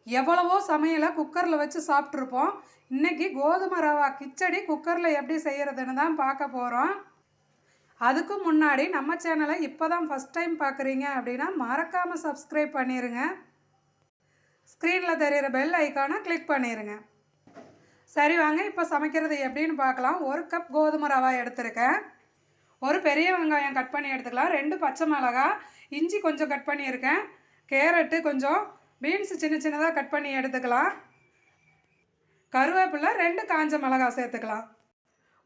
எவ்வளவோ சமையலை குக்கரில் வச்சு சாப்பிட்ருப்போம். இன்றைக்கி கோதுமை ரவா கிச்சடி குக்கரில் எப்படி செய்கிறதுன்னு தான் பார்க்க போகிறோம். அதுக்கு முன்னாடி நம்ம சேனலை இப்போ தான் ஃபஸ்ட் டைம் பார்க்குறீங்க அப்படின்னா மறக்காமல் சப்ஸ்கிரைப் பண்ணிடுங்க. ஸ்க்ரீனில் தெரிகிற பெல் ஐக்கானை கிளிக் பண்ணிடுங்க. சரி வாங்க இப்போ சமைக்கிறது எப்படின்னு பார்க்கலாம். 1 கப் கோதுமை ரவா எடுத்துருக்கேன். ஒரு பெரிய வெங்காயம் கட் பண்ணி எடுத்துக்கலாம். 2 பச்சை மிளகாய், இஞ்சி கொஞ்சம் கட் பண்ணியிருக்கேன். கேரட்டு கொஞ்சம், பீன்ஸு சின்ன சின்னதாக கட் பண்ணி எடுத்துக்கலாம். கருவேப்பிலை 2 காஞ்ச மிளகாய் சேர்த்துக்கலாம்.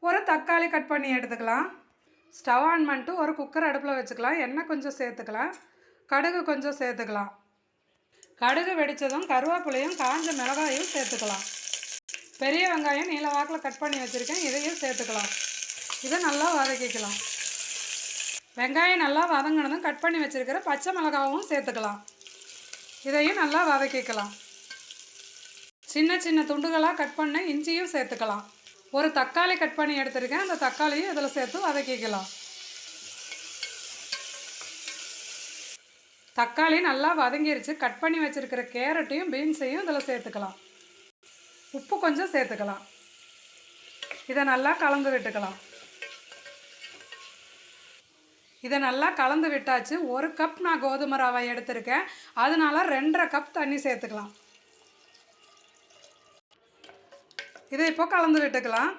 ஒரு தக்காளி கட் பண்ணி எடுத்துக்கலாம். ஸ்டவ் ஆன் பண்ணிட்டு ஒரு குக்கர் அடுப்பில் வச்சுக்கலாம். எண்ணெய் கொஞ்சம் சேர்த்துக்கலாம். கடுகு கொஞ்சம் சேர்த்துக்கலாம். கடுகு வெடித்ததும் கருவேப்பிலையும் காஞ்ச மிளகாயும் சேர்த்துக்கலாம். பெரிய வெங்காயம் நீல வாக்கில் கட் பண்ணி வச்சுருக்கேன், இதையும் சேர்த்துக்கலாம். இதை நல்லா வதக்கிக்கலாம். வெங்காயம் நல்லா வதங்கினதும் கட் பண்ணி வச்சுருக்கிற பச்சை மிளகாவும் சேர்த்துக்கலாம். இதையும் நல்லா வதக்கிக்கலாம். சின்ன சின்ன துண்டுகளாக கட் பண்ண இஞ்சியும் சேர்த்துக்கலாம். ஒரு தக்காளி கட் பண்ணி எடுத்துருக்கேன், அந்த தக்காளியும் இதில் சேர்த்து வதக்கிக்கலாம். தக்காளி நல்லா வதங்கிருச்சு. கட் பண்ணி வச்சுருக்கிற கேரட்டையும் பீன்ஸையும் இதில் சேர்த்துக்கலாம். உப்பு கொஞ்சம் சேர்த்துக்கலாம். இதை நல்லா கலந்து விட்டுக்கலாம். இதை நல்லா கலந்து விட்டாச்சு. 1 கப் நான் கோதுமை ரவை எடுத்திருக்கேன், அதனால 2.5 கப் தண்ணி சேர்த்துக்கலாம். இதை இப்போ கலந்து விட்டுக்கலாம்.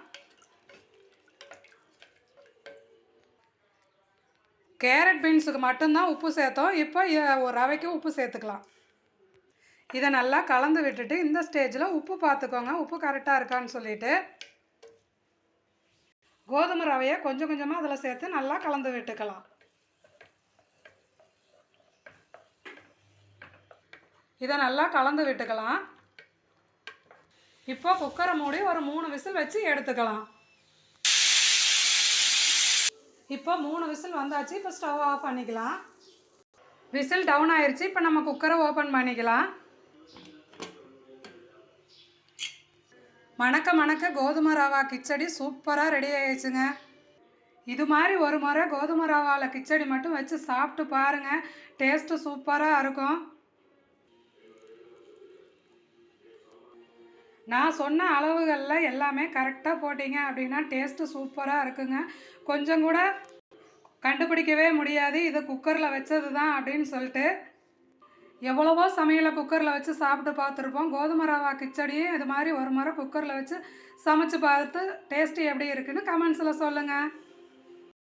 கேரட் பீன்ஸுக்கு மட்டும்தான் உப்பு சேர்த்தோம். இப்போ ரவைக்கு உப்பு சேர்த்துக்கலாம். இதை நல்லா கலந்து விட்டுட்டு இந்த ஸ்டேஜில் உப்பு பார்த்துக்கோங்க, உப்பு கரெக்டாக இருக்கான்னு சொல்லிட்டு கோதுமை ரவையை கொஞ்சம் கொஞ்சமாக அதில் சேர்த்து நல்லா கலந்து விட்டுக்கலாம். இதை நல்லா கலந்து விட்டுக்கலாம். இப்போ குக்கரை மூடி ஒரு 3 விசில் வச்சு எடுத்துக்கலாம். இப்போ 3 விசில் வந்தாச்சு. இப்போ ஸ்டவ் ஆஃப் பண்ணிக்கலாம். விசில் டவுன் ஆயிடுச்சு. இப்போ நம்ம குக்கரை ஓப்பன் பண்ணிக்கலாம். மணக்க மணக்க கோதுமை ரவா கிச்சடி சூப்பராக ரெடி ஆயிடுச்சுங்க. இது மாதிரி ஒரு முறை கோதுமை ரவாவில் கிச்சடி மட்டும் வச்சு சாப்பிட்டு பாருங்கள், டேஸ்ட்டு சூப்பராக இருக்கும். நான் சொன்ன அளவுகளில் எல்லாமே கரெக்டாக போட்டிங்க அப்படின்னா டேஸ்ட்டு சூப்பராக இருக்குங்க. கொஞ்சம் கூட கண்டுபிடிக்கவே முடியாது இது குக்கரில் வச்சது தான் அப்படின்னு சொல்லிட்டு. எவ்வளவோ சமையலை குக்கரில் வச்சு சாப்பிட்டு பார்த்துருப்போம். கோதுமை ரவா கிச்சடியும் இது மாதிரி ஒரு முறை குக்கரில் வச்சு சமைச்சு பார்த்து டேஸ்ட்டு எப்படி இருக்குன்னு கமெண்ட்ஸில் சொல்லுங்கள்.